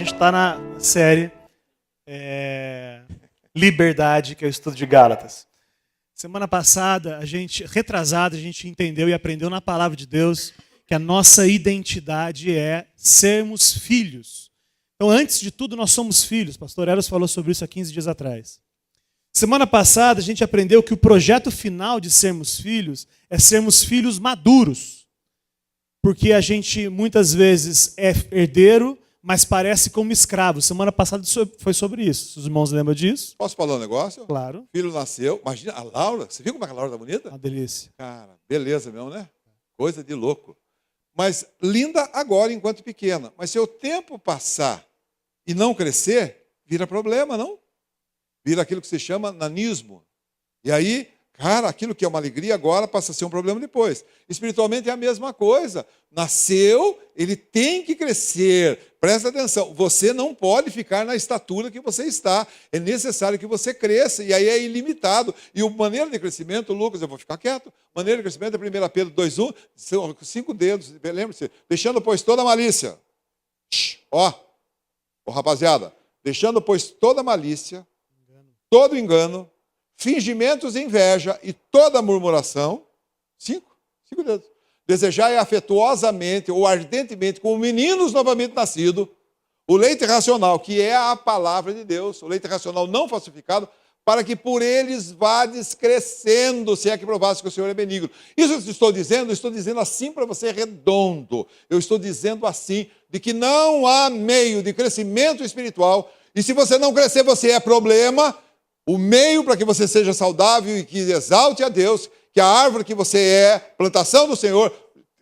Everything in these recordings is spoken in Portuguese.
gente está na série Liberdade, que é o estudo de Gálatas. Semana passada, retrasada, a gente entendeu e aprendeu na palavra de Deus que a nossa identidade é sermos filhos. Então, antes de tudo, nós somos filhos. O pastor Eros falou sobre isso há 15 dias atrás. Semana passada, a gente aprendeu que o projeto final de sermos filhos é sermos filhos maduros. Porque a gente, muitas vezes, é herdeiro, mas parece como escravo. Semana passada foi sobre isso. Os irmãos lembram disso? Posso falar um negócio? Claro. O filho nasceu. Imagina a Laura. Você viu como a Laura tá bonita? Uma delícia. Cara, beleza mesmo, né? Coisa de louco. Mas linda agora, enquanto pequena. Mas se o tempo passar e não crescer, vira problema, não? Vira aquilo que se chama nanismo. E aí, cara, aquilo que é uma alegria agora passa a ser um problema depois. Espiritualmente é a mesma coisa. Nasceu, ele tem que crescer. Presta atenção, você não pode ficar na estatura que você está. É necessário que você cresça, e aí é ilimitado. E a maneira de crescimento, Lucas, eu vou ficar quieto, maneira de crescimento é 1 Pedro 2,1, são 5 dedos, lembre-se, deixando, pois, toda malícia. Ó, rapaziada, deixando, pois, toda malícia, todo engano, fingimentos de inveja e toda murmuração. 5 dedos. Desejai afetuosamente ou ardentemente, como meninos novamente nascidos, o leite racional, que é a palavra de Deus, o leite racional não falsificado, para que por eles vades crescendo, se é que provasse que o Senhor é benigno. Isso eu estou dizendo assim para você redondo. Eu estou dizendo assim, de que não há meio de crescimento espiritual, e se você não crescer, você é problema. O meio para que você seja saudável e que exalte a Deus, que a árvore que você é, plantação do Senhor,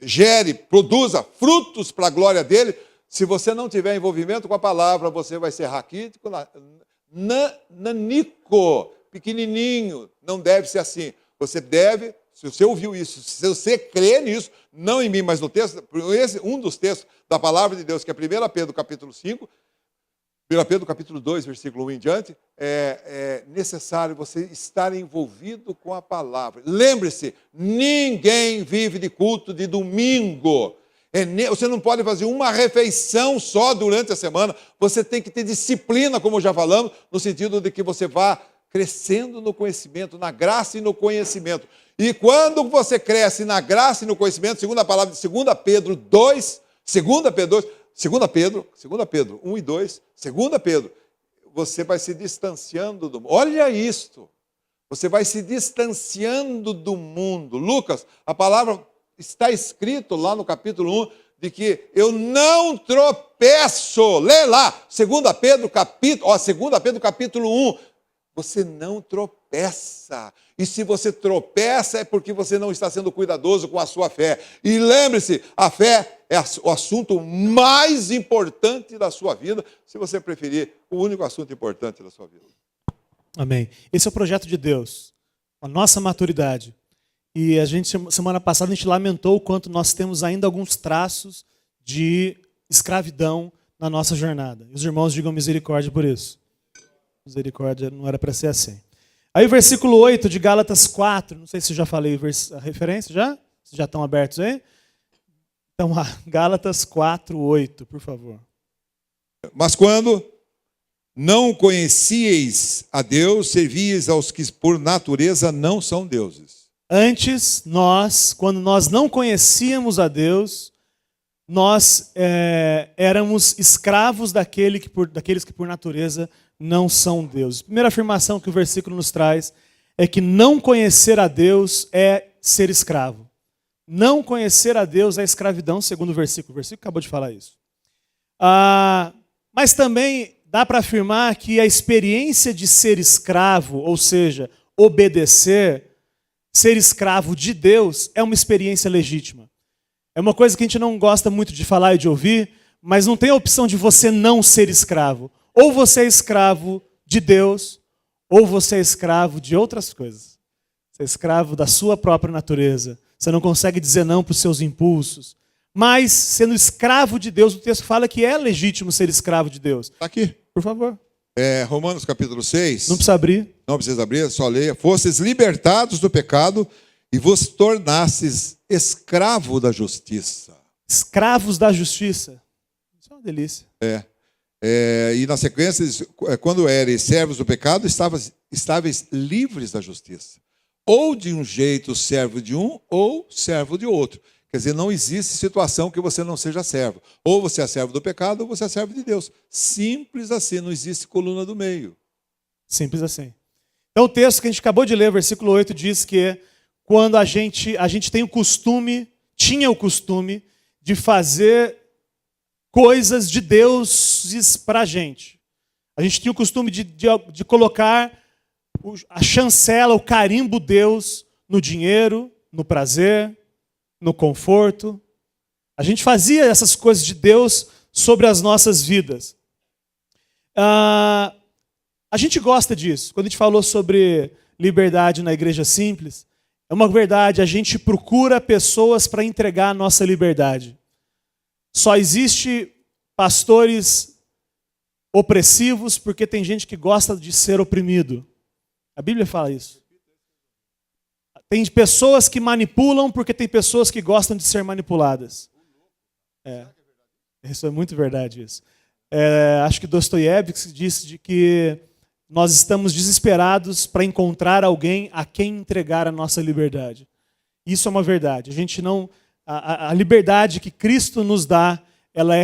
gere, produza frutos para a glória dele. Se você não tiver envolvimento com a palavra, você vai ser raquítico, nanico, pequenininho. Não deve ser assim. Você deve, se você ouviu isso, se você crê nisso, não em mim, mas no texto, um dos textos da palavra de Deus, que é 1 Pedro capítulo 5, 1 Pedro capítulo 2, versículo 1 em diante, é necessário você estar envolvido com a palavra. Lembre-se, ninguém vive de culto de domingo. Você não pode fazer uma refeição só durante a semana. Você tem que ter disciplina, como já falamos, no sentido de que você vá crescendo no conhecimento, na graça e no conhecimento. E quando você cresce na graça e no conhecimento, segundo a palavra de 2 Pedro 2, 2 Pedro 1 e 2, 2 Pedro, você vai se distanciando do mundo. Olha isto, você vai se distanciando do mundo. Lucas, a palavra está escrito lá no capítulo 1, de que eu não tropeço. Lê lá, 2 Pedro capítulo 1, você não tropeça. E se você tropeça é porque você não está sendo cuidadoso com a sua fé. E lembre-se, a fé é o assunto mais importante da sua vida, se você preferir, o único assunto importante da sua vida. Amém. Esse é o projeto de Deus, a nossa maturidade. E semana passada, a gente lamentou o quanto nós temos ainda alguns traços de escravidão na nossa jornada. E os irmãos digam misericórdia por isso. Misericórdia não era para ser assim. Aí o versículo 8 de Gálatas 4, não sei se eu já falei a referência, já? Vocês já estão abertos aí? Então, Gálatas 4, 8, por favor. Mas quando não conhecieis a Deus, servíeis aos que por natureza não são deuses. Antes, quando nós não conhecíamos a Deus, nós éramos escravos daqueles que por natureza não são deuses. A primeira afirmação que o versículo nos traz é que não conhecer a Deus é ser escravo. Não conhecer a Deus é escravidão, segundo o versículo. O versículo acabou de falar isso. Mas também dá para afirmar que a experiência de ser escravo, ou seja, obedecer, ser escravo de Deus, é uma experiência legítima. É uma coisa que a gente não gosta muito de falar e de ouvir, mas não tem a opção de você não ser escravo. Ou você é escravo de Deus, ou você é escravo de outras coisas. Você é escravo da sua própria natureza. Você não consegue dizer não para os seus impulsos. Mas, sendo escravo de Deus, o texto fala que é legítimo ser escravo de Deus. Está aqui. Por favor. Romanos capítulo 6. Não precisa abrir. Não precisa abrir, só leia. Fostes libertados do pecado e vos tornastes escravo da justiça. Escravos da justiça. Isso é uma delícia. E na sequência, quando eres servos do pecado, estáveis livres da justiça. Ou de um jeito servo de um, ou servo de outro. Quer dizer, não existe situação que você não seja servo. Ou você é servo do pecado, ou você é servo de Deus. Simples assim, não existe coluna do meio. Simples assim. Então o texto que a gente acabou de ler, versículo 8, diz que quando a gente tem o costume, tinha o costume de fazer coisas de deuses para a gente. A gente tinha o costume de colocar a chancela, o carimbo Deus no dinheiro, no prazer, no conforto. A gente fazia essas coisas de Deus sobre as nossas vidas. A gente gosta disso. Quando a gente falou sobre liberdade na Igreja Simples, é uma verdade, a gente procura pessoas para entregar a nossa liberdade. Só existe pastores opressivos porque tem gente que gosta de ser oprimido. A Bíblia fala isso. Tem pessoas que manipulam porque tem pessoas que gostam de ser manipuladas. Isso é muito verdade, isso. Acho que Dostoiévski disse de que nós estamos desesperados para encontrar alguém a quem entregar a nossa liberdade. Isso é uma verdade. A gente não, a liberdade que Cristo nos dá, ela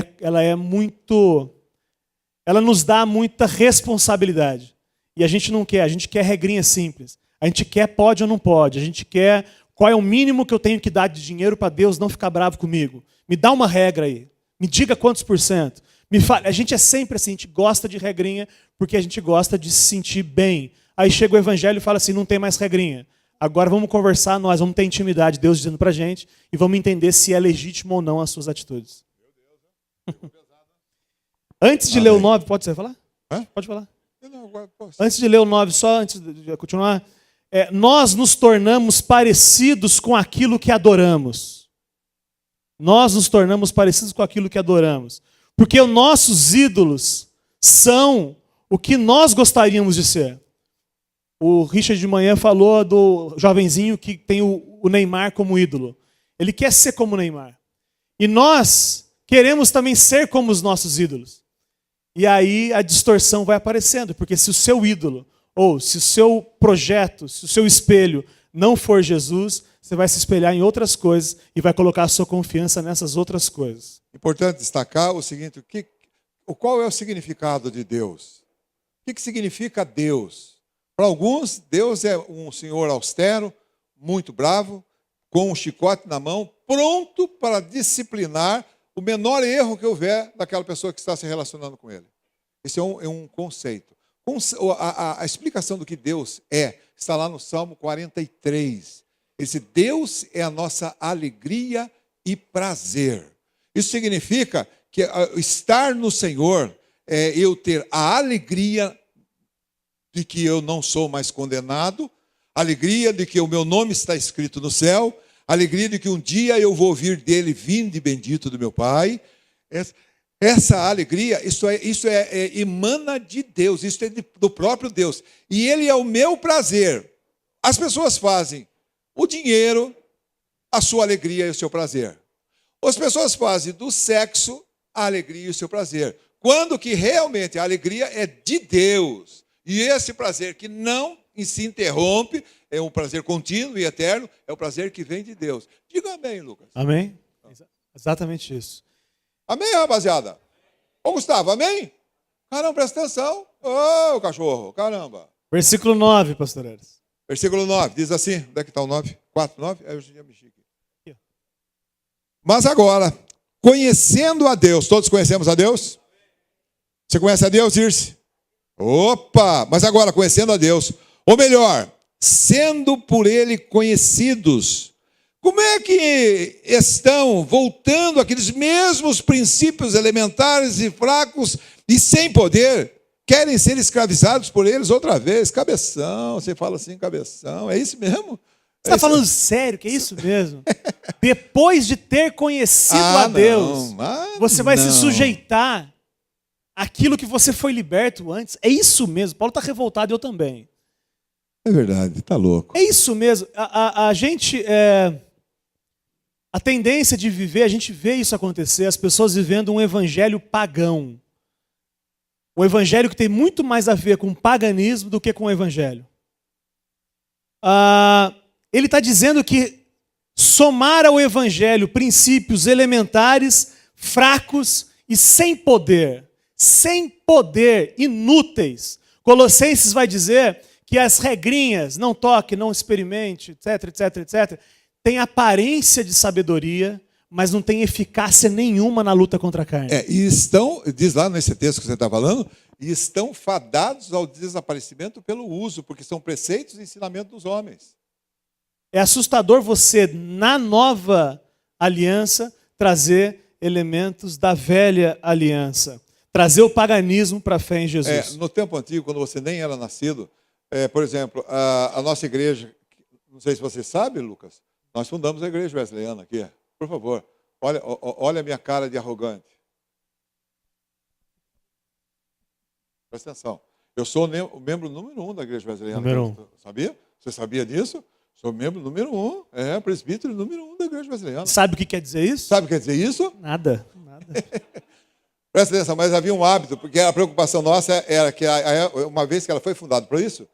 nos dá muita responsabilidade. E a gente não quer, a gente quer regrinha simples. A gente quer pode ou não pode. A gente quer qual é o mínimo que eu tenho que dar de dinheiro para Deus não ficar bravo comigo. Me dá uma regra aí. Me diga quantos por cento. A gente é sempre assim, a gente gosta de regrinha porque a gente gosta de se sentir bem. Aí chega o evangelho e fala assim, não tem mais regrinha. Agora vamos conversar, nós vamos ter intimidade, Deus dizendo para a gente, e vamos entender se é legítimo ou não as suas atitudes. Antes de ler o 9, pode você falar? Pode falar. Antes de ler o 9, só antes de continuar, nós nos tornamos parecidos com aquilo que adoramos. Nós nos tornamos parecidos com aquilo que adoramos. Porque os nossos ídolos são o que nós gostaríamos de ser. O Richard de manhã falou do jovenzinho que tem o Neymar como ídolo. Ele quer ser como o Neymar. E nós queremos também ser como os nossos ídolos. E aí a distorção vai aparecendo, porque se o seu ídolo, ou se o seu projeto, se o seu espelho não for Jesus, você vai se espelhar em outras coisas e vai colocar a sua confiança nessas outras coisas. Importante destacar o seguinte, qual é o significado de Deus? O que significa Deus? Para alguns, Deus é um senhor austero, muito bravo, com um chicote na mão, pronto para disciplinar o menor erro que houver daquela pessoa que está se relacionando com ele. Esse é um conceito. A explicação do que Deus está lá no Salmo 43. Esse Deus é a nossa alegria e prazer. Isso significa que estar no Senhor é eu ter a alegria de que eu não sou mais condenado, a alegria de que o meu nome está escrito no céu, a alegria de que um dia eu vou ouvir dele, vinde bendito do meu Pai. Essa alegria, isso emana de Deus, isso é do próprio Deus. E ele é o meu prazer. As pessoas fazem o dinheiro, a sua alegria e o seu prazer. As pessoas fazem do sexo a alegria e o seu prazer. Quando que realmente a alegria é de Deus. E esse prazer que não se interrompe, é um prazer contínuo e eterno, é o prazer que vem de Deus. Diga amém, Lucas. Amém? Exatamente isso. Amém, rapaziada? Ô, Gustavo, amém? Caramba, presta atenção. Ô, cachorro, caramba. Versículo 9, pastor Eres. Versículo 9, diz assim, onde é que está o 9? 4, 9? Eu já mexi aqui. Mas agora, conhecendo a Deus, todos conhecemos a Deus? Você conhece a Deus, Irce? Opa! Mas agora, conhecendo a Deus, ou melhor, sendo por Ele conhecidos, como é que estão voltando aqueles mesmos princípios elementares e fracos e sem poder, querem ser escravizados por eles outra vez? Cabeção, você fala assim, cabeção, é isso mesmo? Você está falando sério, que é isso mesmo? Depois de ter conhecido a Deus, você vai se sujeitar àquilo que você foi liberto antes. É isso mesmo. Paulo está revoltado e eu também. É verdade, está louco. É isso mesmo. A gente... A tendência de viver, a gente vê isso acontecer, as pessoas vivendo um evangelho pagão. Um evangelho que tem muito mais a ver com o paganismo do que com o evangelho. Ele está dizendo que somar ao evangelho princípios elementares, fracos e sem poder, inúteis. Colossenses vai dizer que as regrinhas, não toque, não experimente, etc, etc, etc, tem aparência de sabedoria, mas não tem eficácia nenhuma na luta contra a carne. E estão, diz lá nesse texto que você está falando, e estão fadados ao desaparecimento pelo uso, porque são preceitos e ensinamentos dos homens. É assustador você, na nova aliança, trazer elementos da velha aliança. Trazer o paganismo para a fé em Jesus. No tempo antigo, quando você nem era nascido, por exemplo, a nossa igreja, não sei se você sabe, Lucas, nós fundamos a igreja wesleyana aqui. Por favor, olha a minha cara de arrogante. Presta atenção. Eu sou o membro número 1 da igreja wesleyana. Número 1. Sabia? Você sabia disso? Sou membro número 1. Presbítero número 1 da igreja wesleyana. Sabe o que quer dizer isso? Sabe o que quer dizer isso? Nada. Presta atenção, mas havia um hábito, porque a preocupação nossa era que, uma vez que ela foi fundada por isso,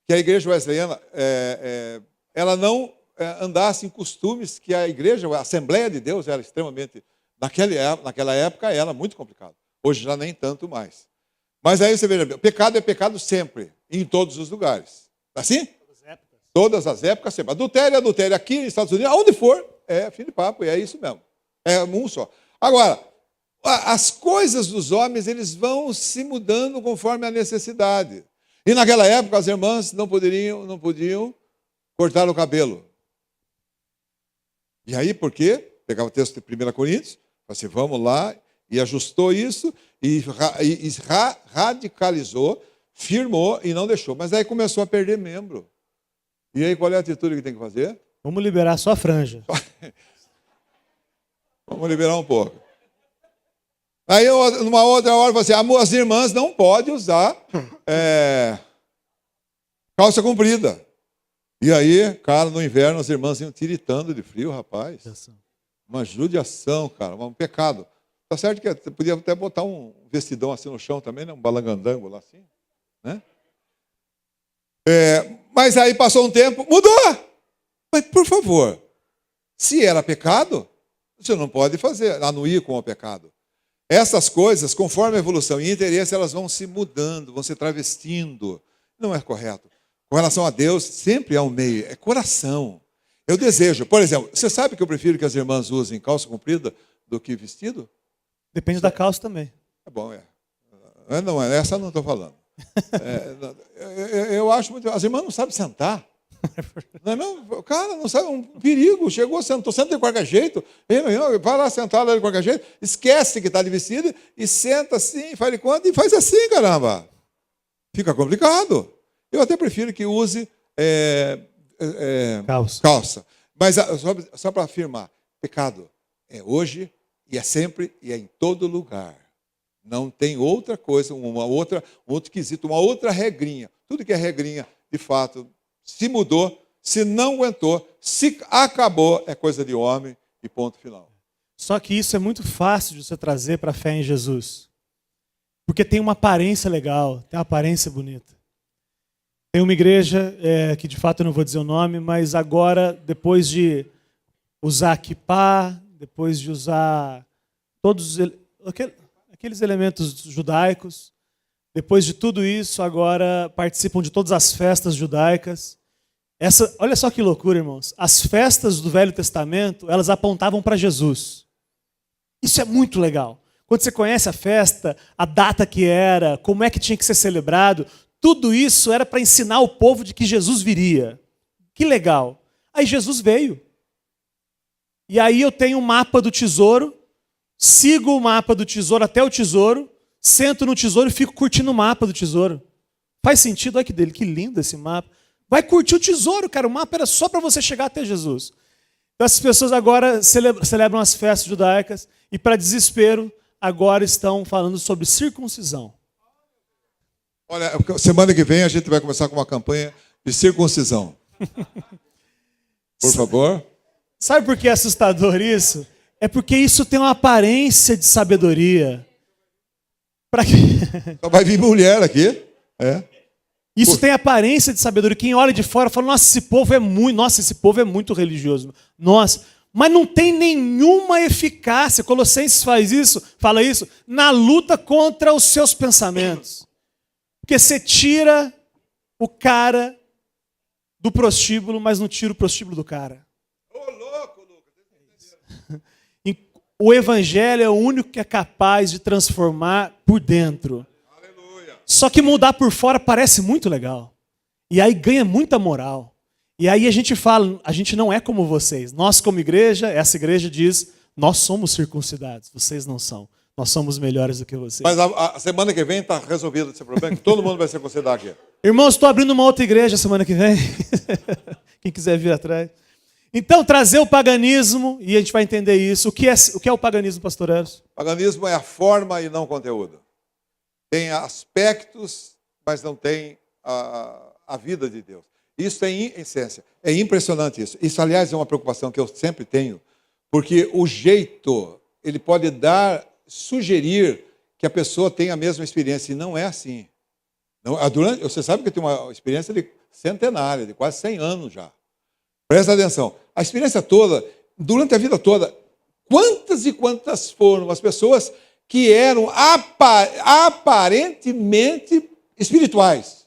que a igreja wesleyana, ela não andasse em costumes que a igreja, a Assembleia de Deus, era extremamente, naquela época era muito complicado. Hoje já nem tanto mais. Mas aí você veja, pecado é pecado sempre, em todos os lugares. Assim? Todas as épocas sempre. Adultério é adultério. Aqui nos Estados Unidos, aonde for, é fim de papo, e é isso mesmo. É um só. Agora, as coisas dos homens, eles vão se mudando conforme a necessidade. E naquela época, as irmãs não podiam cortar o cabelo. E aí, por quê? Pegava o texto de 1 Coríntios, assim, vamos lá, e ajustou isso, e radicalizou, firmou e não deixou. Mas aí começou a perder membro. E aí, qual é a atitude que tem que fazer? Vamos liberar só a franja. Vamos liberar um pouco. Aí, numa outra hora, você, as irmãs não podem usar calça comprida. E aí, cara, no inverno, as irmãs iam tiritando de frio, rapaz. Uma judiação, cara, um pecado. Tá certo que podia até botar um vestidão assim no chão também, né? Um balangandango lá assim, né? Mas aí passou um tempo, mudou! Mas, por favor, se era pecado, você não pode anuir com o pecado. Essas coisas, conforme a evolução e interesse, elas vão se mudando, vão se travestindo. Não é correto. Com relação a Deus, sempre há um meio, é coração. Eu desejo, por exemplo, você sabe que eu prefiro que as irmãs usem calça comprida do que vestido? Depende da calça também. É bom, Não, essa eu não estou falando. Eu acho muito. As irmãs não sabem sentar. Não é mesmo? Cara, não sabe, um perigo. Chegou, sentou, senta de qualquer jeito. Vai lá sentar lá de qualquer jeito. Esquece que está de vestido e senta assim, faz de conta e faz assim, caramba. Fica complicado. Eu até prefiro que use calça. Mas só para afirmar, pecado é hoje e é sempre e é em todo lugar. Não tem outra coisa, um outro quesito, uma outra regrinha. Tudo que é regrinha, de fato, se mudou, se não aguentou, se acabou, é coisa de homem e ponto final. Só que isso é muito fácil de você trazer para a fé em Jesus. Porque tem uma aparência legal, tem uma aparência bonita. Tem uma igreja, que de fato eu não vou dizer o nome, mas agora, depois de usar kippá, depois de usar todos aqueles elementos judaicos, depois de tudo isso, agora participam de todas as festas judaicas. Olha só que loucura, irmãos. As festas do Velho Testamento, elas apontavam para Jesus. Isso é muito legal. Quando você conhece a festa, a data que era, como é que tinha que ser celebrado, tudo isso era para ensinar o povo de que Jesus viria. Que legal. Aí Jesus veio. E aí eu tenho um mapa do tesouro, sigo o mapa do tesouro até o tesouro, sento no tesouro e fico curtindo o mapa do tesouro. Faz sentido? Olha que lindo esse mapa. Vai curtir o tesouro, cara. O mapa era só para você chegar até Jesus. Então essas pessoas agora celebram as festas judaicas e, para desespero, agora estão falando sobre circuncisão. Olha, semana que vem a gente vai começar com uma campanha de circuncisão. Por favor. Sabe por que é assustador isso? É porque isso tem uma aparência de sabedoria. Para quê? Só vai vir mulher aqui. Isso tem aparência de sabedoria. Quem olha de fora fala, nossa, esse povo é muito religioso. Nossa, mas não tem nenhuma eficácia. Colossenses fala isso, na luta contra os seus pensamentos. Porque você tira o cara do prostíbulo, mas não tira o prostíbulo do cara. Ô, louco, Lucas. O evangelho é o único que é capaz de transformar por dentro. Só que mudar por fora parece muito legal. E aí ganha muita moral. E aí a gente fala, a gente não é como vocês. Nós como igreja, essa igreja diz, nós somos circuncidados, vocês não são. Nós somos melhores do que vocês. Mas a semana que vem está resolvido esse problema, que todo mundo vai circuncidar aqui. Irmãos, estou abrindo uma outra igreja semana que vem. Quem quiser vir atrás. Então, trazer o paganismo, e a gente vai entender isso. O que é o paganismo, pastor Eros? O paganismo é a forma e não o conteúdo. Tem aspectos, mas não tem a vida de Deus. Isso tem essência. É impressionante isso. Isso, aliás, é uma preocupação que eu sempre tenho, porque o jeito, ele pode sugerir que a pessoa tenha a mesma experiência, e não é assim. Você sabe que eu tenho uma experiência centenária, de quase 100 anos já. Presta atenção. A experiência toda, durante a vida toda, quantas e quantas foram as pessoas que eram aparentemente espirituais.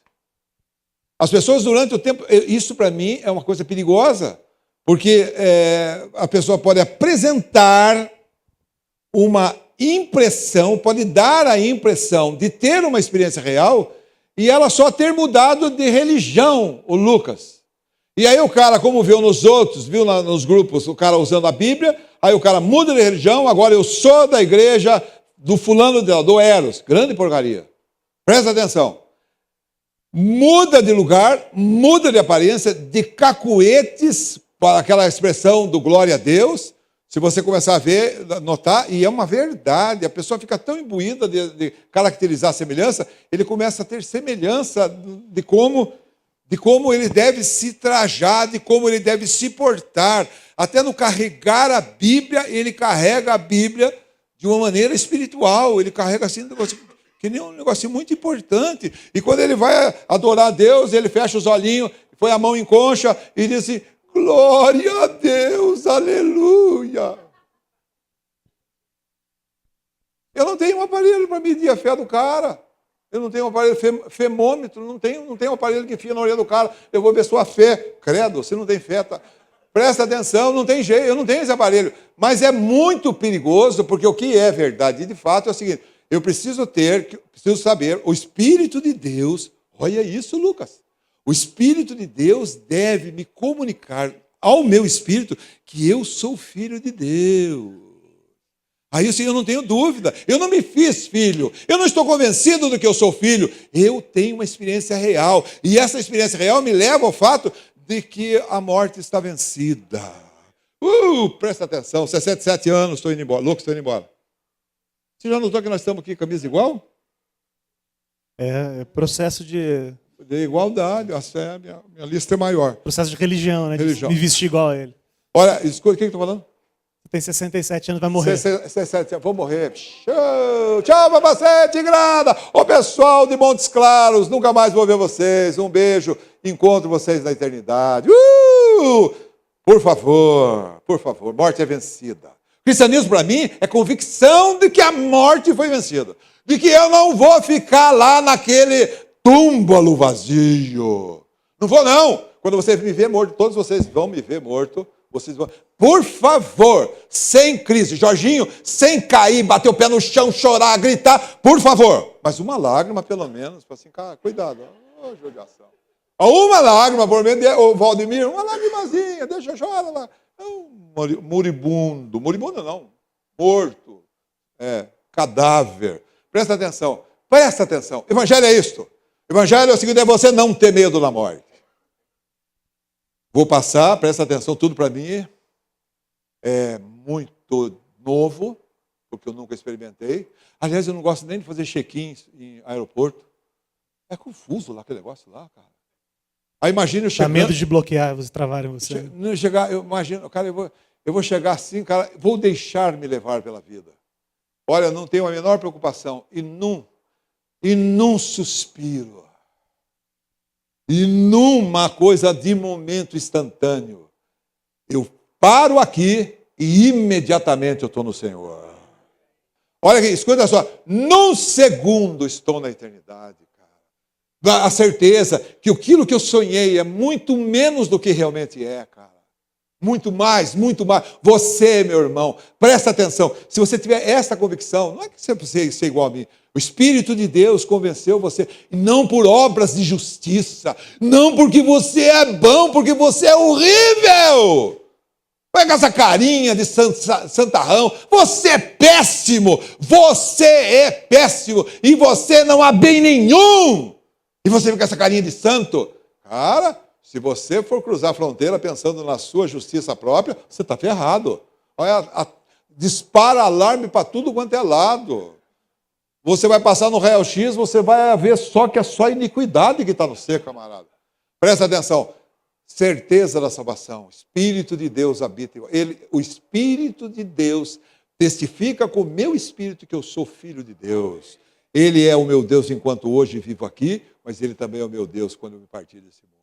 As pessoas durante o tempo, isso para mim é uma coisa perigosa, porque a pessoa pode apresentar uma impressão, pode dar a impressão de ter uma experiência real e ela só ter mudado de religião, o Lucas. E aí o cara, como viu nos outros, viu nos grupos, o cara usando a Bíblia, aí o cara muda de religião, agora eu sou da igreja do fulano do Eros, grande porcaria. Presta atenção. Muda de lugar, muda de aparência, de cacuetes, para aquela expressão do glória a Deus. Se você começar a ver, notar, e é uma verdade, a pessoa fica tão imbuída de caracterizar a semelhança, ele começa a ter semelhança de como ele deve se trajar, de como ele deve se portar. Até no carregar a Bíblia, ele carrega a Bíblia de uma maneira espiritual, ele carrega assim, que nem um negócio muito importante. E quando ele vai adorar a Deus, ele fecha os olhinhos, põe a mão em concha e diz assim, glória a Deus, aleluia. Eu não tenho um aparelho para medir a fé do cara. Eu não tenho um aparelho femômetro, não tenho um aparelho que enfia na orelha do cara. Eu vou ver sua fé. Credo, você não tem fé, tá? Presta atenção, não tem jeito, eu não tenho esse aparelho. Mas é muito perigoso, porque o que é verdade de fato é o seguinte, eu preciso saber, o Espírito de Deus, olha isso, Lucas, o Espírito de Deus deve me comunicar ao meu espírito que eu sou filho de Deus. Aí assim, eu não tenho dúvida, eu não me fiz filho, eu não estou convencido do que eu sou filho, eu tenho uma experiência real, e essa experiência real me leva ao fato de que a morte está vencida. Presta atenção, 67 anos, estou indo embora, Lucas, estou indo embora. Você já notou que nós estamos aqui camisa igual? É processo de igualdade, minha lista é maior. Processo de religião, né? De me vestir igual a ele. Olha, escuta, o que eu estou falando? Você tem 67 anos, vai morrer. 67 anos, vou morrer. Tchau, tchau para você, Tigrada. Ô pessoal de Montes Claros, nunca mais vou ver vocês. Um beijo, encontro vocês na eternidade. Por favor, morte é vencida. Cristianismo para mim é convicção de que a morte foi vencida. De que eu não vou ficar lá naquele túmulo vazio. Não vou não. Quando você me ver morto, todos vocês vão me ver morto. Vocês vão... Por favor, sem crise. Jorginho, sem cair, bater o pé no chão, chorar, gritar, por favor. Mas uma lágrima, pelo menos, para assim, cara, cuidado. Judiação. Uma lágrima, por menos, Valdemir, uma lágrimazinha, deixa eu chorar lá. Moribundo não, morto, cadáver. Presta atenção. Evangelho é isto. Evangelho é o seguinte, é você não ter medo da morte. Vou passar, presta atenção, tudo para mim é muito novo, porque eu nunca experimentei. Aliás, eu não gosto nem de fazer check-in em aeroporto. É confuso lá, aquele negócio lá, cara. Aí imagina eu chegando... Dá medo de bloquear, você travar em você. Eu imagino, cara, eu vou chegar assim, cara, vou deixar-me levar pela vida. Olha, não tenho a menor preocupação e e num suspiro, e numa coisa de momento instantâneo, eu paro aqui e imediatamente eu estou no Senhor. Olha aqui, escuta só, num segundo estou na eternidade, cara. A certeza que aquilo que eu sonhei é muito menos do que realmente é, cara. Muito mais, muito mais. Você, meu irmão, presta atenção. Se você tiver essa convicção, não é que você precisa ser igual a mim. O Espírito de Deus convenceu você, não por obras de justiça, não porque você é bom, porque você é horrível. Pega essa carinha de santarrão. Você é péssimo. Você é péssimo. E você não há bem nenhum. E você fica com essa carinha de santo. Cara, se você for cruzar a fronteira pensando na sua justiça própria, você está ferrado. Olha, dispara alarme para tudo quanto é lado. Você vai passar no raio-x, você vai ver só que é só iniquidade que está no seu, camarada. Presta atenção. Certeza da salvação. O Espírito de Deus habita em ele. O Espírito de Deus testifica com o meu espírito que eu sou filho de Deus. Ele é o meu Deus enquanto hoje vivo aqui, mas ele também é o meu Deus quando eu me partir desse mundo.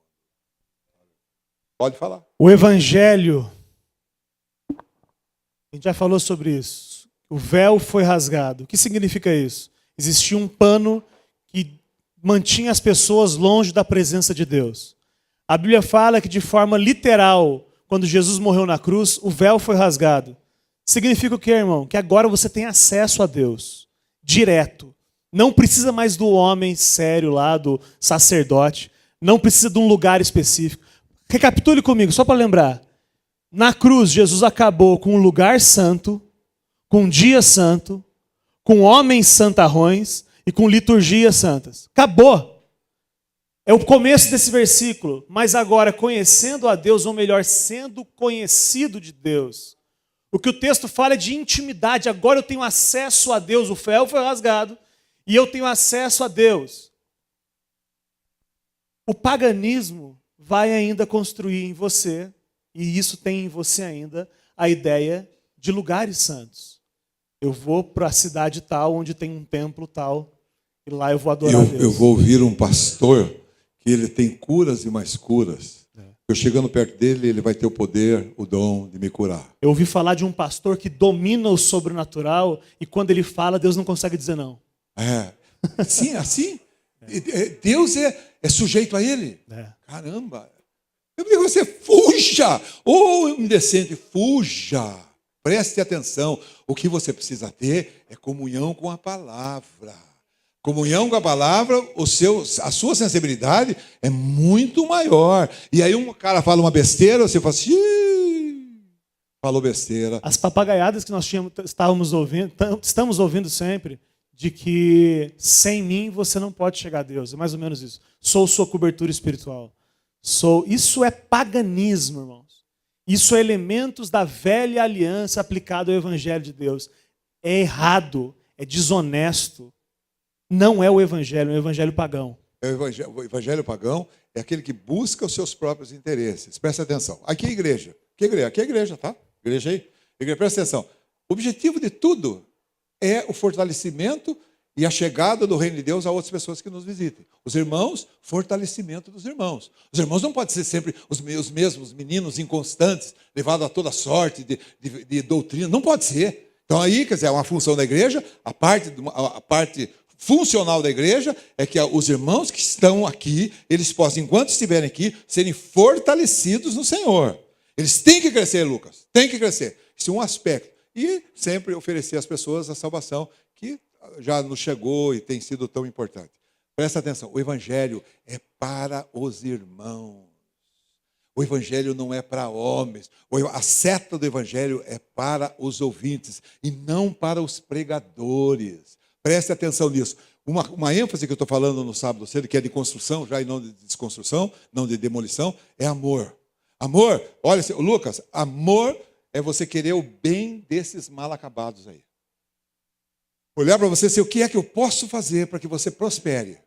Pode falar. O Evangelho, a gente já falou sobre isso. O véu foi rasgado. O que significa isso? Existia um pano que mantinha as pessoas longe da presença de Deus. A Bíblia fala que de forma literal, quando Jesus morreu na cruz, o véu foi rasgado. Significa o quê, irmão? Que agora você tem acesso a Deus, direto. Não precisa mais do homem sério lá, do sacerdote. Não precisa de um lugar específico. Recapitule comigo, só para lembrar. Na cruz, Jesus acabou com um lugar santo, com um dia santo, com homens santarrões e com liturgias santas. Acabou. É o começo desse versículo. Mas agora, conhecendo a Deus, ou melhor, sendo conhecido de Deus. O que o texto fala é de intimidade. Agora eu tenho acesso a Deus. O véu foi rasgado e eu tenho acesso a Deus. O paganismo vai ainda construir em você, e isso tem em você ainda, a ideia de lugares santos. Eu vou para a cidade tal, onde tem um templo tal, e lá eu vou adorar a Deus. Eu vou ouvir um pastor que ele tem curas e mais curas. Eu chegando perto dele, ele vai ter o poder, o dom de me curar. Eu ouvi falar de um pastor que domina o sobrenatural, e quando ele fala, Deus não consegue dizer não. Sim, assim. Deus é sujeito a ele. Caramba. Eu digo, você fuja. Ô, indecente, fuja. Preste atenção. O que você precisa ter é comunhão com a palavra. Comunhão com a palavra, a sua sensibilidade é muito maior. E aí um cara fala uma besteira, você fala assim, falou besteira. As papagaiadas que nós estamos ouvindo sempre, de que sem mim você não pode chegar a Deus. É mais ou menos isso. Sou sua cobertura espiritual. Isso é paganismo, irmãos. Isso é elementos da velha aliança aplicado ao Evangelho de Deus. É errado, é desonesto. Não é o Evangelho, é o Evangelho pagão. O Evangelho pagão é aquele que busca os seus próprios interesses. Presta atenção. Aqui é igreja. Aqui é igreja, tá? Igreja aí. Igreja, presta atenção. O objetivo de tudo é o fortalecimento e a chegada do reino de Deus a outras pessoas que nos visitem. Os irmãos, fortalecimento dos irmãos. Os irmãos não podem ser sempre os mesmos meninos inconstantes, levados a toda sorte de doutrina. Não pode ser. Então aí, quer dizer, é uma função da igreja, a parte funcional da igreja é que os irmãos que estão aqui, eles possam, enquanto estiverem aqui, serem fortalecidos no Senhor. Eles têm que crescer, Lucas. Têm que crescer. Isso é um aspecto. E sempre oferecer às pessoas a salvação que já nos chegou e tem sido tão importante. Presta atenção, o Evangelho é para os irmãos. O Evangelho não é para homens. A seta do Evangelho é para os ouvintes e não para os pregadores. Preste atenção nisso. Uma ênfase que eu estou falando no sábado cedo, que é de construção, já e não de desconstrução, não de demolição, é amor. Amor, olha, Lucas, amor é você querer o bem desses mal acabados aí. Olhar para você e dizer, o que é que eu posso fazer para que você prospere?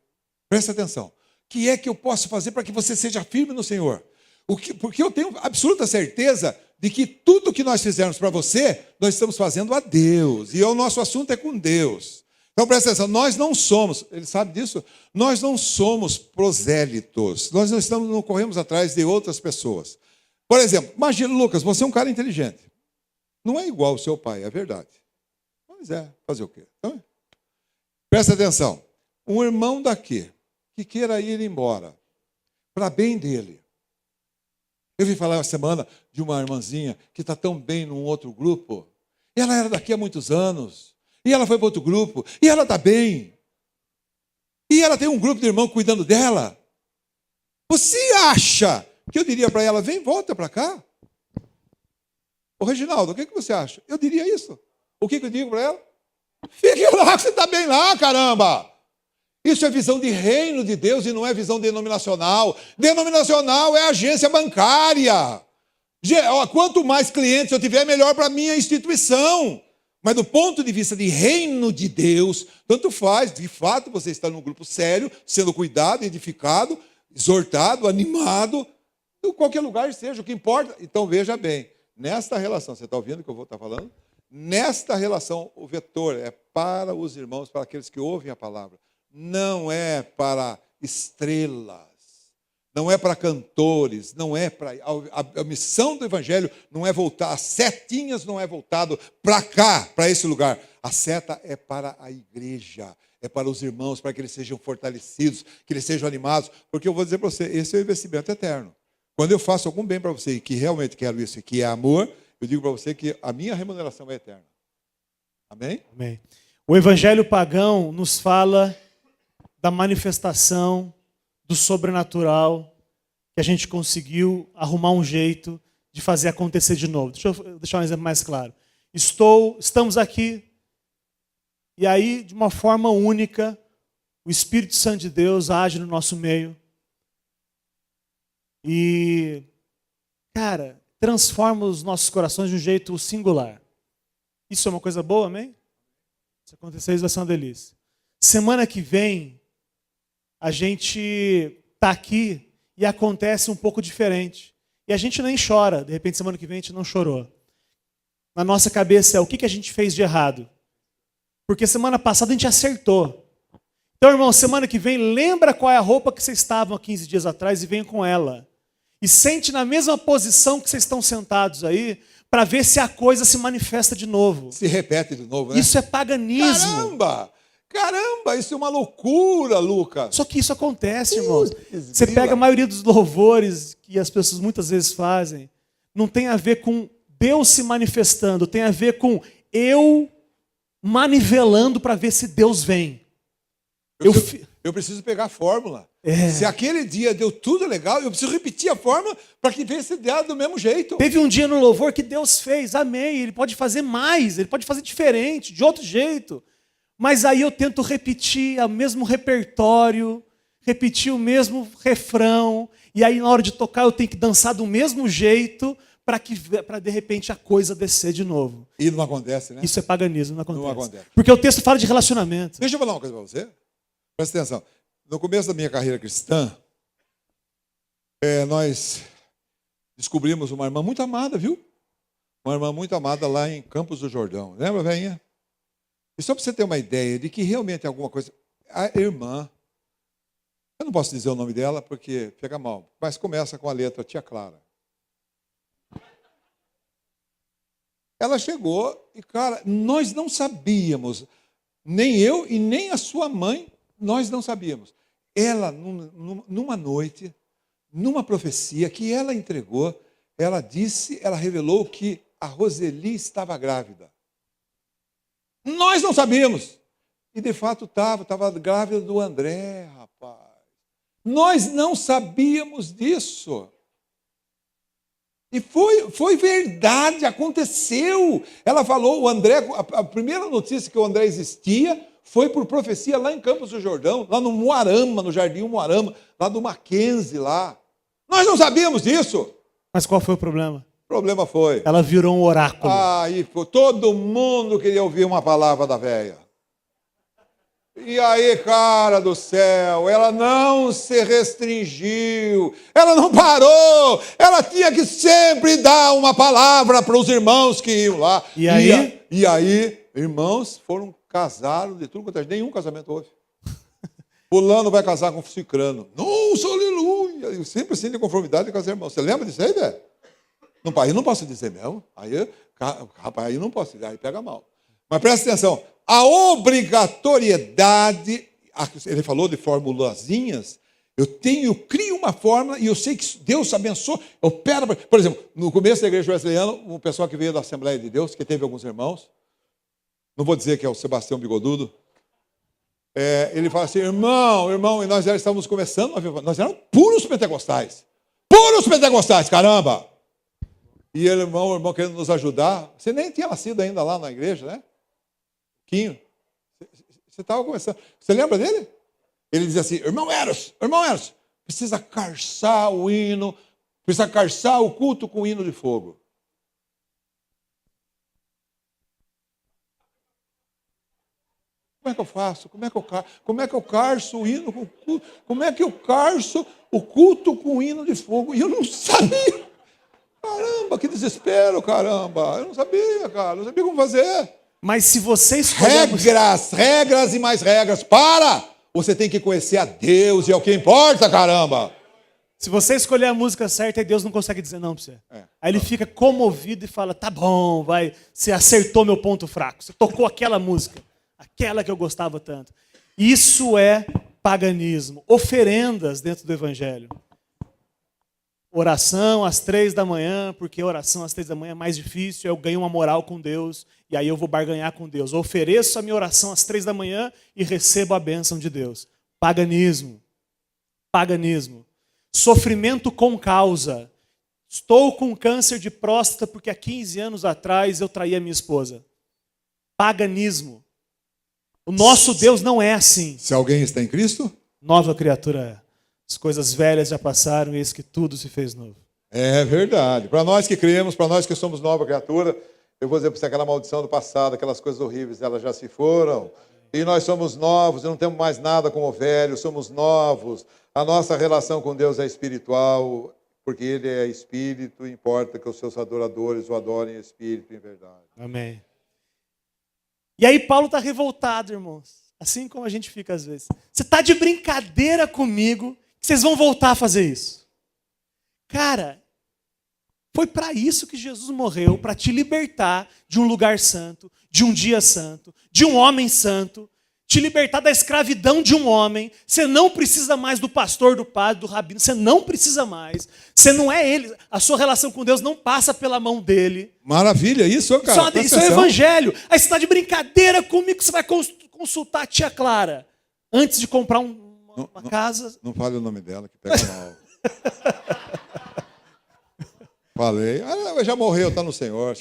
Presta atenção. O que é que eu posso fazer para que você seja firme no Senhor? Porque eu tenho absoluta certeza de que tudo que nós fizermos para você, nós estamos fazendo a Deus. E o nosso assunto é com Deus. Então presta atenção, nós não somos, ele sabe disso? Nós não somos prosélitos, nós não corremos atrás de outras pessoas. Por exemplo, imagina, Lucas, você é um cara inteligente. Não é igual ao seu pai, é verdade. Mas fazer o quê? Então, presta atenção, um irmão daqui, que queira ir embora, para bem dele. Eu vi falar uma semana de uma irmãzinha que está tão bem num outro grupo. Ela era daqui há muitos anos. E ela foi para outro grupo. E ela está bem. E ela tem um grupo de irmãos cuidando dela. Você acha que eu diria para ela, vem, volta para cá? Ô Reginaldo, o que você acha? Eu diria isso. O que eu digo para ela? Fique lá, que você está bem lá, caramba. Isso é visão de reino de Deus e não é visão denominacional. Denominacional é agência bancária. Quanto mais clientes eu tiver, melhor para a minha instituição. Mas do ponto de vista de reino de Deus, tanto faz, de fato, você está num grupo sério, sendo cuidado, edificado, exortado, animado, em qualquer lugar seja, o que importa. Então veja bem, nesta relação, você está ouvindo o que eu vou estar falando? Nesta relação, o vetor é para os irmãos, para aqueles que ouvem a palavra. Não é para estrelas, não é para cantores, não é para... A missão do Evangelho não é voltar, as setinhas não é voltado para cá, para esse lugar. A seta é para a igreja, é para os irmãos, para que eles sejam fortalecidos, que eles sejam animados. Porque eu vou dizer para você, esse é o investimento eterno. Quando eu faço algum bem para você e que realmente quero isso e que é amor, eu digo para você que a minha remuneração é eterna. Amém? Amém. O Evangelho pagão nos fala da manifestação do sobrenatural que a gente conseguiu arrumar um jeito de fazer acontecer de novo. Deixa eu deixar um exemplo mais claro. Estamos aqui e aí, de uma forma única, o Espírito Santo de Deus age no nosso meio e, cara, transforma os nossos corações de um jeito singular. Isso é uma coisa boa, amém? Se acontecer isso vai ser uma delícia. Semana que vem, a gente está aqui e acontece um pouco diferente. E a gente nem chora. De repente, semana que vem, a gente não chorou. Na nossa cabeça é o que a gente fez de errado. Porque semana passada a gente acertou. Então, irmão, semana que vem, lembra qual é a roupa que vocês estavam há 15 dias atrás e vem com ela. E sente na mesma posição que vocês estão sentados aí, para ver se a coisa se manifesta de novo. Se repete de novo, né? Isso é paganismo. Caramba, isso é uma loucura, Lucas. Só que isso acontece, irmãos. Você pega a maioria dos louvores que as pessoas muitas vezes fazem, não tem a ver com Deus se manifestando, tem a ver com eu manivelando para ver se Deus vem. Eu preciso pegar a fórmula. Se aquele dia deu tudo legal, eu preciso repetir a fórmula para que venha se dar do mesmo jeito. Teve um dia no louvor que Deus fez, amém. Ele pode fazer mais, ele pode fazer diferente, de outro jeito. Mas aí eu tento repetir o mesmo repertório, repetir o mesmo refrão, e aí na hora de tocar eu tenho que dançar do mesmo jeito para de repente a coisa descer de novo. E não acontece, né? Isso é paganismo, não acontece. Não acontece. Porque o texto fala de relacionamento. Deixa eu falar uma coisa para você. Presta atenção. No começo da minha carreira cristã, nós descobrimos uma irmã muito amada, viu? Uma irmã muito amada lá em Campos do Jordão. Lembra, velhinha? E só para você ter uma ideia de que realmente é alguma coisa... A irmã, eu não posso dizer o nome dela porque fica mal, mas começa com a letra Tia Clara. Ela chegou e, cara, nós não sabíamos, nem eu e nem a sua mãe, nós não sabíamos. Ela, numa noite, numa profecia que ela entregou, ela revelou que a Roseli estava grávida. Nós não sabíamos. E de fato estava grávida do André, rapaz. Nós não sabíamos disso. E foi verdade, aconteceu. Ela falou, o André, a primeira notícia que o André existia foi por profecia lá em Campos do Jordão, lá no Moarama, no Jardim Moarama, lá do Mackenzie lá. Nós não sabíamos disso. Mas qual foi o problema? O problema foi... Ela virou um oráculo. Aí todo mundo queria ouvir uma palavra da véia. E aí, cara do céu, ela não se restringiu, ela não parou, ela tinha que sempre dar uma palavra para os irmãos que iam lá. E aí? E aí, irmãos foram casaram de tudo quanto é. Nenhum casamento houve. Fulano vai casar com cicrano. Nossa, aleluia! Eu sempre sinto de conformidade com as irmãs. Você lembra disso aí, velho? Aí não posso dizer mesmo. Rapaz, aí não posso dizer. Aí pega mal. Mas presta atenção. A obrigatoriedade, ele falou de formulazinhas, eu crio uma fórmula e eu sei que Deus abençoa. Por exemplo, no começo da igreja wesleyana, o pessoal que veio da Assembleia de Deus, que teve alguns irmãos, não vou dizer que é o Sebastião Bigodudo, ele fala assim, irmão, e nós já estávamos começando, nós éramos puros pentecostais, caramba! E ele, o irmão querendo nos ajudar, você nem tinha nascido ainda lá na igreja, né? Quinho, você estava começando, você lembra dele? Ele dizia assim, irmão Eros, precisa carçar o hino, precisa carçar o culto com o hino de fogo. Como é que eu faço? Como é que eu carço o hino com o culto? Como é que eu carço o culto com o hino de fogo? E eu não sabia. Caramba, que desespero, caramba. Eu não sabia, cara. Não sabia como fazer. Mas se você escolher... Regras e mais regras. Você tem que conhecer a Deus e é o que importa, caramba. Se você escolher a música certa, aí Deus não consegue dizer não para você. Aí ele fica comovido e fala, tá bom, vai. Você acertou meu ponto fraco. Você tocou aquela música. Aquela que eu gostava tanto. Isso é paganismo. Oferendas dentro do evangelho. Oração às 3 da manhã, porque oração às 3 da manhã é mais difícil, eu ganho uma moral com Deus, e aí eu vou barganhar com Deus. Eu ofereço a minha oração às 3 da manhã e recebo a bênção de Deus. Paganismo. Sofrimento com causa. Estou com câncer de próstata porque há 15 anos atrás eu traí a minha esposa. Paganismo. O nosso Deus não é assim. Se alguém está em Cristo, nova criatura é. As coisas velhas já passaram e eis que tudo se fez novo. É verdade. Para nós que cremos, para nós que somos nova criatura, eu vou dizer para você, aquela maldição do passado, aquelas coisas horríveis, elas já se foram. E nós somos novos, não temos mais nada como velho, somos novos. A nossa relação com Deus é espiritual, porque Ele é espírito, importa que os seus adoradores o adorem em espírito e em verdade. Amém. E aí Paulo está revoltado, irmãos. Assim como a gente fica às vezes. Você está de brincadeira comigo que vocês vão voltar a fazer isso. Cara, foi para isso que Jesus morreu, para te libertar de um lugar santo, de um dia santo, de um homem santo, te libertar da escravidão de um homem. Você não precisa mais do pastor, do padre, do rabino, você não precisa mais. Você não é ele, a sua relação com Deus não passa pela mão dele. Maravilha, isso, cara. Isso é o evangelho. Aí você está de brincadeira comigo que você vai consultar a tia Clara antes de comprar uma casa. Não fale o nome dela, que pega mal. Falei. Já morreu, está no Senhor.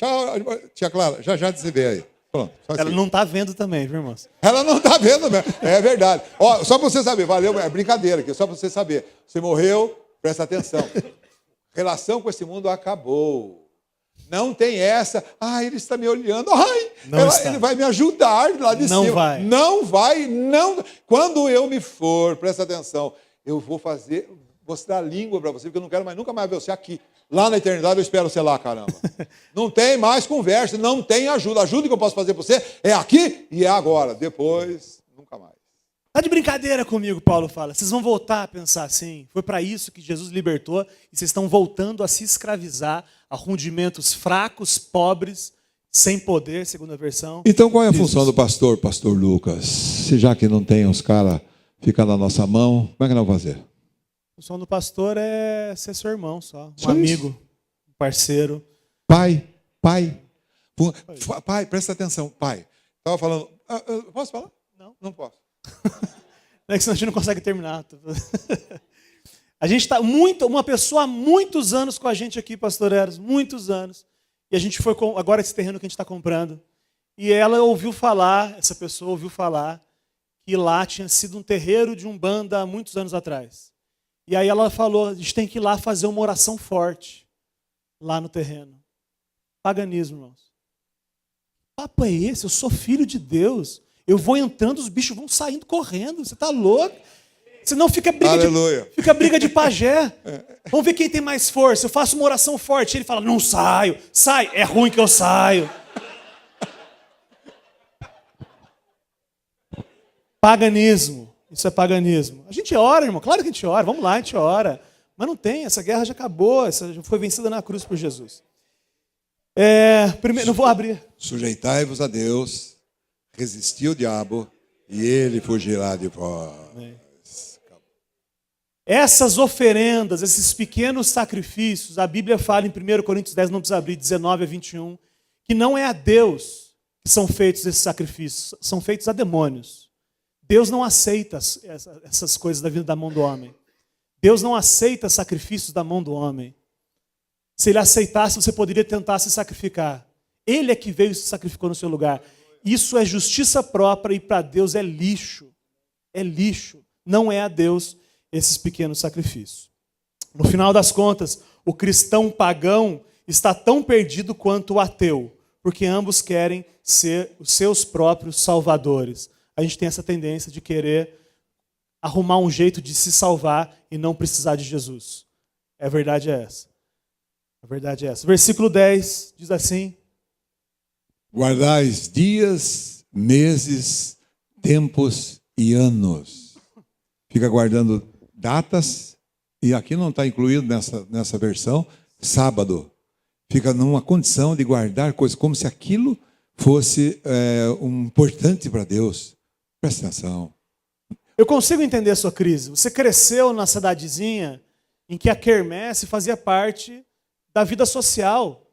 Tia Clara, já te vê aí. Pronto. Ela não está vendo também, viu, irmãos? Ela não está vendo mesmo. É verdade. Ó, só para você saber, valeu, é brincadeira aqui, só para você saber. Você morreu, presta atenção. Relação com esse mundo acabou. Não tem essa, ele está me olhando, ele vai me ajudar lá de não cima. Vai. Não vai, não. Quando eu me for, presta atenção, eu vou mostrar a língua para você, porque eu não quero nunca mais ver você aqui. Lá na eternidade eu espero você lá, caramba. Não tem mais conversa, não tem ajuda. A ajuda que eu posso fazer para você é aqui e é agora. Depois, nunca mais. Está de brincadeira comigo, Paulo fala. Vocês vão voltar a pensar assim. Foi para isso que Jesus libertou e vocês estão voltando a se escravizar a rudimentos fracos, pobres, sem poder, segundo a versão. Então qual é a função do pastor Lucas? Se já que não tem os caras ficando na nossa mão, como é que nós vamos fazer? A função do pastor é ser seu irmão só, um amigo, um parceiro. Pai, presta atenção, pai. Estava falando, posso falar? Não posso. É que senão a gente não consegue terminar. A gente está uma pessoa há muitos anos com a gente aqui, pastor Eros, muitos anos. E a gente foi agora esse terreno que a gente está comprando. E ela essa pessoa ouviu falar que lá tinha sido um terreiro de Umbanda há muitos anos atrás. E aí ela falou, a gente tem que ir lá fazer uma oração forte, lá no terreno. Paganismo, irmãos. Que papo é esse? Eu sou filho de Deus. Eu vou entrando, os bichos vão saindo correndo. Você está louco? Senão fica briga de pajé. Vamos ver quem tem mais força. Eu faço uma oração forte. Ele fala, não saio. Sai. É ruim que eu saio. Paganismo. Isso é paganismo. A gente ora, irmão. Claro que a gente ora. Vamos lá, a gente ora. Mas não tem. Essa guerra já acabou. Essa já foi vencida na cruz por Jesus. Primeiro, não vou abrir. Sujeitai-vos a Deus, resisti ao diabo, e ele fugirá de vós. Essas oferendas, esses pequenos sacrifícios, a Bíblia fala em 1 Coríntios 10, não precisa abrir, 19 a 21, que não é a Deus que são feitos esses sacrifícios, são feitos a demônios. Deus não aceita essas coisas da vida da mão do homem. Deus não aceita sacrifícios da mão do homem. Se ele aceitasse, você poderia tentar se sacrificar. Ele é que veio e se sacrificou no seu lugar. Isso é justiça própria e para Deus é lixo. É lixo. Não é a Deus esses pequenos sacrifícios. No final das contas, o cristão pagão está tão perdido quanto o ateu, porque ambos querem ser os seus próprios salvadores. A gente tem essa tendência de querer arrumar um jeito de se salvar e não precisar de Jesus. A verdade é essa. A verdade é essa. Versículo 10 diz assim: guardais dias, meses, tempos e anos. Fica guardando datas, e aqui não está incluído nessa versão, sábado. Fica numa condição de guardar coisas, como se aquilo fosse importante para Deus. Presta atenção. Eu consigo entender a sua crise. Você cresceu na cidadezinha em que a quermesse fazia parte da vida social.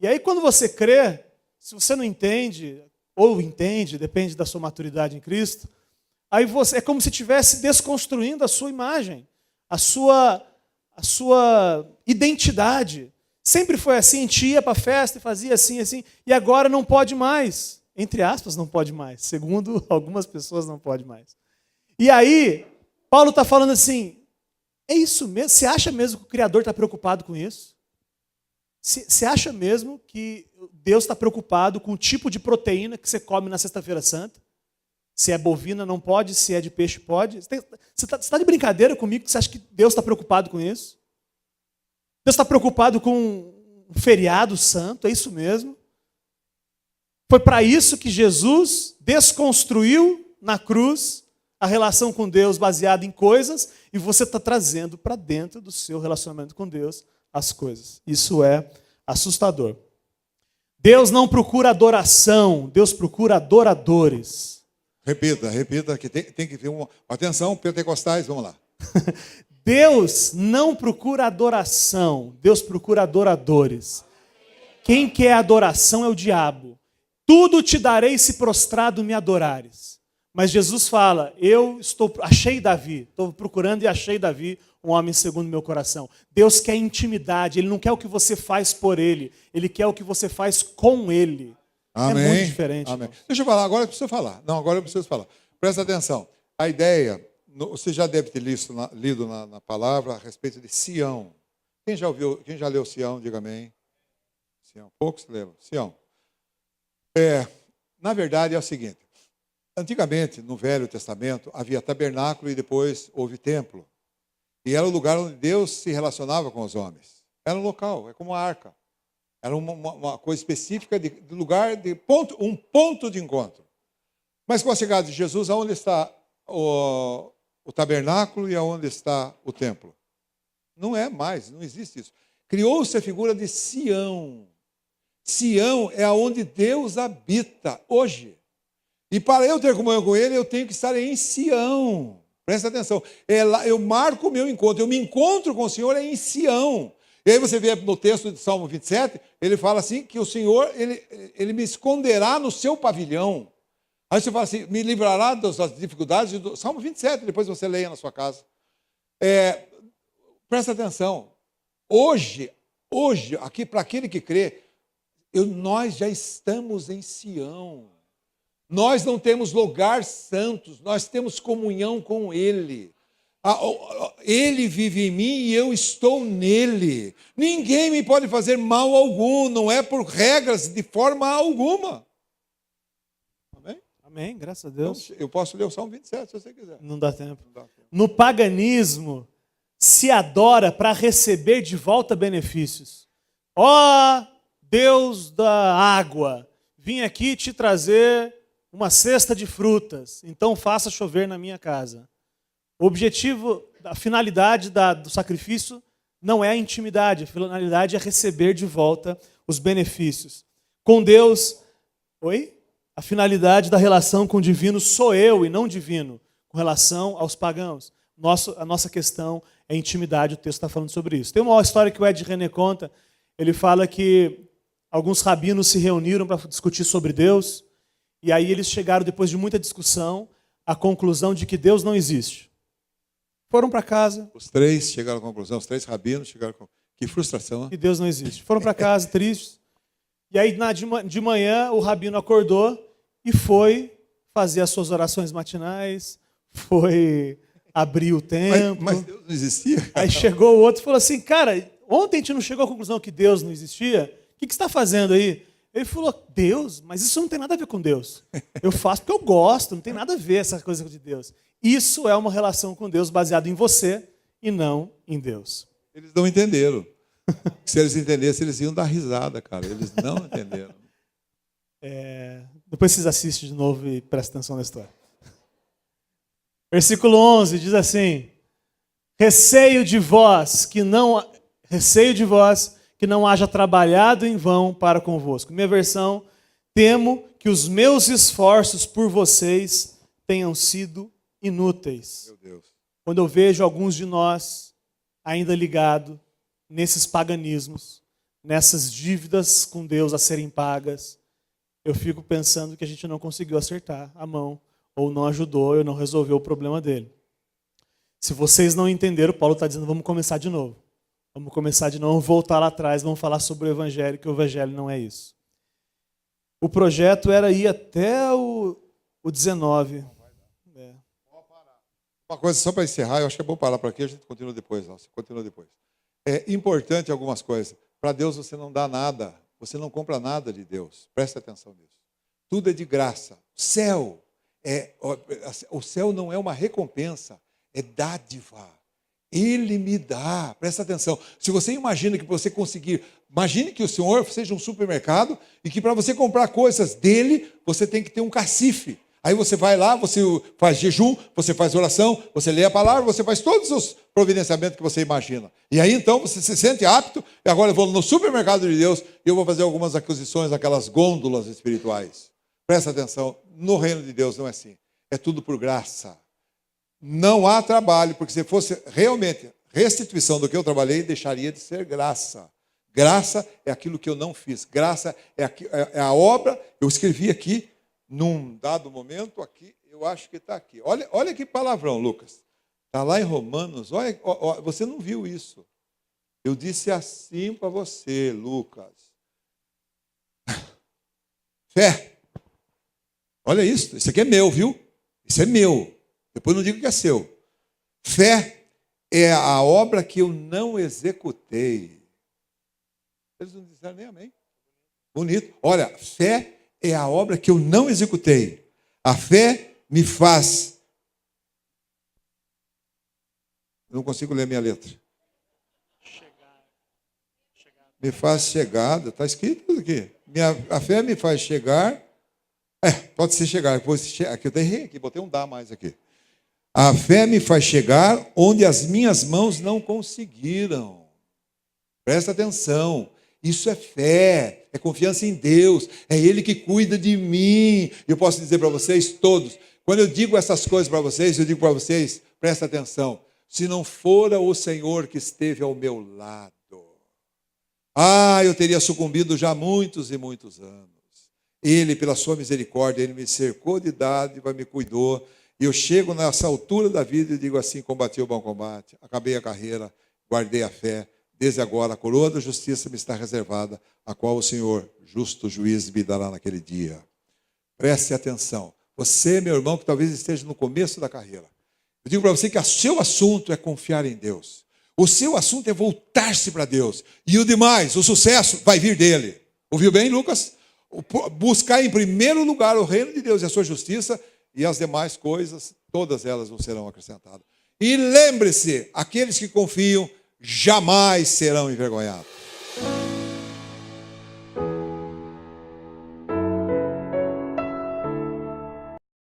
E aí quando você crê, se você não entende, ou entende, depende da sua maturidade em Cristo, aí você é como se estivesse desconstruindo a sua imagem, a sua identidade. Sempre foi assim, a gente ia para a festa e fazia assim, e agora não pode mais. Entre aspas, não pode mais. Segundo algumas pessoas, não pode mais. E aí, Paulo está falando assim, é isso mesmo? Você acha mesmo que o Criador está preocupado com isso? Você acha mesmo que Deus está preocupado com o tipo de proteína que você come na Sexta-feira Santa? Se é bovina, não pode. Se é de peixe, pode. Você está de brincadeira comigo que você acha que Deus está preocupado com isso? Deus está preocupado com um feriado santo, é isso mesmo? Foi para isso que Jesus desconstruiu na cruz a relação com Deus baseada em coisas e você está trazendo para dentro do seu relacionamento com Deus as coisas. Isso é assustador. Deus não procura adoração, Deus procura adoradores. Repita, que tem que ter uma... Atenção, pentecostais, vamos lá. Deus não procura adoração, Deus procura adoradores. Quem quer adoração é o diabo. Tudo te darei se prostrado me adorares. Mas Jesus fala, achei Davi, estou procurando e achei Davi, um homem segundo o meu coração. Deus quer intimidade, Ele não quer o que você faz por Ele, Ele quer o que você faz com Ele. Amém. É muito diferente. Amém. Deixa eu falar, agora eu preciso falar. Não, agora eu preciso falar. Presta atenção. A ideia, você já deve ter lido na palavra a respeito de Sião. Quem já leu Sião, diga amém. Sião, poucos leram. Sião. Na verdade é o seguinte. Antigamente, no Velho Testamento, havia tabernáculo e depois houve templo. E era o lugar onde Deus se relacionava com os homens. Era um local, é como uma arca. Era uma coisa específica de lugar, um ponto de encontro. Mas com a chegada de Jesus, aonde está o tabernáculo e aonde está o templo? Não é mais, não existe isso. Criou-se a figura de Sião. Sião é aonde Deus habita hoje. E para eu ter comunhão com Ele, eu tenho que estar em Sião. Presta atenção. Eu marco o meu encontro. Eu me encontro com o Senhor em Sião. E aí você vê no texto de Salmo 27, ele fala assim, que o Senhor, ele me esconderá no seu pavilhão. Aí você fala assim, me livrará das dificuldades. Salmo 27, depois você leia na sua casa. Presta atenção. Hoje, aqui para aquele que crê, nós já estamos em Sião. Nós não temos lugar santos, nós temos comunhão com Ele. Ele vive em mim e eu estou nele. Ninguém me pode fazer mal algum, não é por regras de forma alguma. Amém? Amém, graças a Deus. Então, eu posso ler o Salmo 27 se você quiser. Não dá tempo. No paganismo, se adora para receber de volta benefícios. Ó Deus da água, vim aqui te trazer uma cesta de frutas, então faça chover na minha casa. O objetivo, a finalidade do sacrifício não é a intimidade, a finalidade é receber de volta os benefícios. Com Deus, a finalidade da relação com o divino sou eu e não divino, com relação aos pagãos. A nossa questão é intimidade, o texto está falando sobre isso. Tem uma história que o Ed René conta, ele fala que alguns rabinos se reuniram para discutir sobre Deus, e aí eles chegaram, depois de muita discussão, à conclusão de que Deus não existe. Foram para casa. Os três chegaram à conclusão, os 3 rabinos chegaram à conclusão. Que frustração, hein? Que Deus não existe. Foram para casa tristes. E aí, de manhã, o rabino acordou e foi fazer as suas orações matinais, foi abrir o templo. Mas Deus não existia? Aí chegou o outro e falou assim, cara, ontem a gente não chegou à conclusão que Deus não existia? O que você está fazendo aí? Ele falou, Deus? Mas isso não tem nada a ver com Deus. Eu faço porque eu gosto, não tem nada a ver essa coisa de Deus. Isso é uma relação com Deus baseada em você e não em Deus. Eles não entenderam. Se eles entendessem, eles iam dar risada, cara. Eles não entenderam. Depois vocês assistem de novo e prestem atenção na história. Versículo 11 diz assim, receio de vós que não haja trabalhado em vão para convosco. Minha versão, temo que os meus esforços por vocês tenham sido inúteis. Meu Deus. Quando eu vejo alguns de nós ainda ligados nesses paganismos, nessas dívidas com Deus a serem pagas, eu fico pensando que a gente não conseguiu acertar a mão, ou não ajudou, ou não resolveu o problema dele. Se vocês não entenderam, Paulo está dizendo, vamos começar de novo. Vamos começar de novo, voltar lá atrás, vamos falar sobre o Evangelho, que o Evangelho não é isso. O projeto era ir até o 19. Uma coisa só para encerrar, eu acho que é bom parar por aqui, a gente continua depois. Você continua depois. É importante algumas coisas. Para Deus você não dá nada, você não compra nada de Deus. Preste atenção nisso. Tudo é de graça. O céu não é uma recompensa, é dádiva. Ele me dá, presta atenção. Se você imagina que você conseguir, imagine que o Senhor seja um supermercado e que para você comprar coisas dele, você tem que ter um cacife. Aí você vai lá, você faz jejum, você faz oração, você lê a palavra, você faz todos os providenciamentos que você imagina. E aí então você se sente apto, e agora eu vou no supermercado de Deus e eu vou fazer algumas aquisições, aquelas gôndolas espirituais. Presta atenção, no reino de Deus não é assim. É tudo por graça. Não há trabalho, porque se fosse realmente restituição do que eu trabalhei, deixaria de ser graça. Graça é aquilo que eu não fiz. Graça é a obra, eu escrevi aqui, num dado momento, aqui, eu acho que está aqui. Olha que palavrão, Lucas. Está lá em Romanos, olha, você não viu isso. Eu disse assim para você, Lucas. Fé. Olha isso, isso aqui é meu, viu? Isso é meu. Depois não digo que é seu. Fé é a obra que eu não executei. Eles não disseram nem amém. Bonito. Olha, fé é a obra que eu não executei. A fé me faz... Eu não consigo ler minha letra. Me faz chegar. Está escrito aqui. A fé me faz chegar... pode ser chegar. Aqui eu errei aqui, botei um dá mais aqui. A fé me faz chegar onde as minhas mãos não conseguiram. Presta atenção. Isso é fé, é confiança em Deus. É Ele que cuida de mim. Eu posso dizer para vocês todos, quando eu digo essas coisas para vocês, eu digo para vocês, presta atenção. Se não fora o Senhor que esteve ao meu lado, eu teria sucumbido já há muitos e muitos anos. Ele, pela sua misericórdia, Ele me cercou de dádiva, me cuidou. E eu chego nessa altura da vida e digo assim, combati o bom combate, acabei a carreira, guardei a fé. Desde agora a coroa da justiça me está reservada, a qual o Senhor, justo juiz, me dará naquele dia. Preste atenção. Você, meu irmão, que talvez esteja no começo da carreira. Eu digo para você que o seu assunto é confiar em Deus. O seu assunto é voltar-se para Deus. E o demais, o sucesso, vai vir dele. Ouviu bem, Lucas? Buscar em primeiro lugar o reino de Deus e a sua justiça, e as demais coisas, todas elas não serão acrescentadas. E lembre-se, aqueles que confiam jamais serão envergonhados.